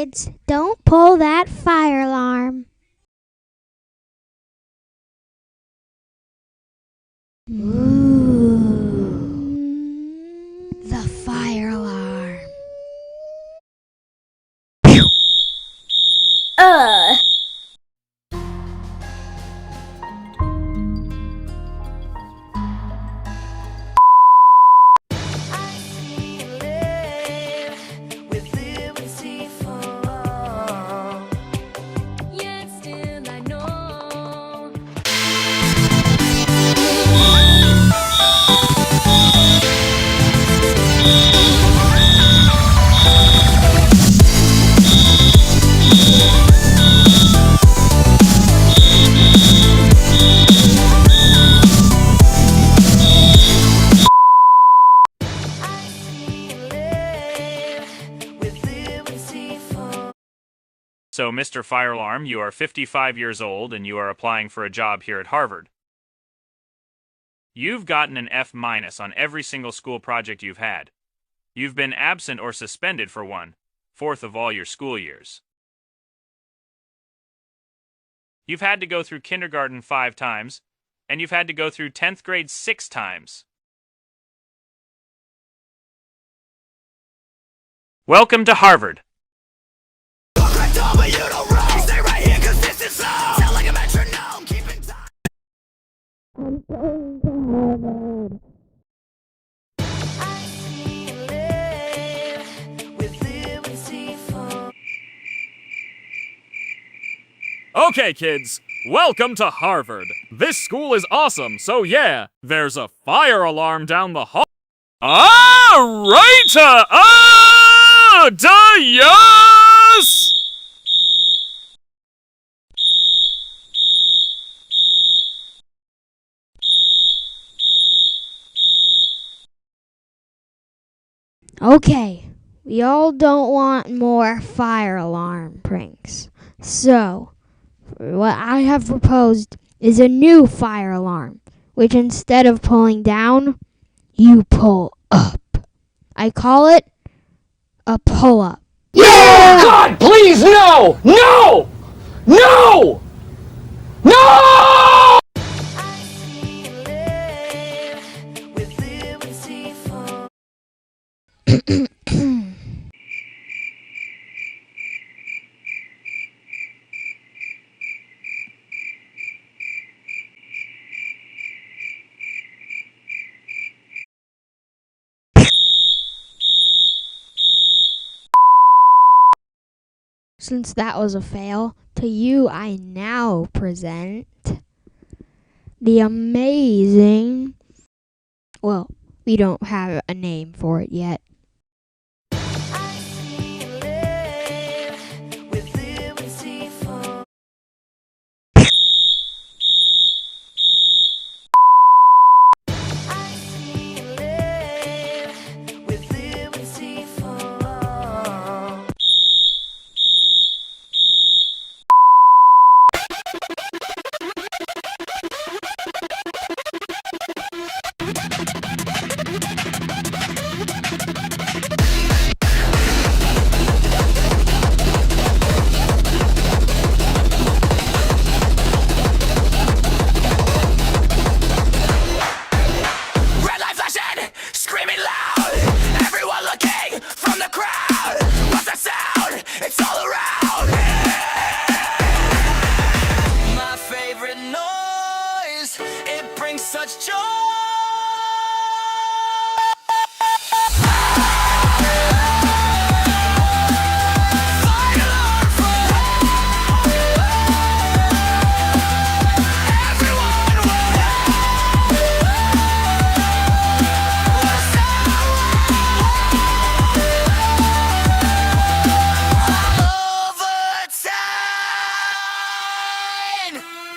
kids, don't pull that fire alarm. Ooh. The fire alarm. So, Mr. Fire Alarm, you are 55 years old and you are applying for a job here at Harvard. You've gotten an F- on every single school project you've had. You've been absent or suspended for 1/4 of all your school years. You've had to go through kindergarten 5 times, and you've had to go through 10th grade 6 times. Welcome to Harvard. Okay, kids, welcome to Harvard. This school is awesome, so yeah, there's a fire alarm down the hall. Yes! Okay, we all don't want more fire alarm pranks. So, what I have proposed is a new fire alarm, which instead of pulling down, you pull up. I call it a pull-up. Yeah! God, please, no! No! No! No! Since that was a fail, to you I now present the amazing... Well, we don't have a name for it yet.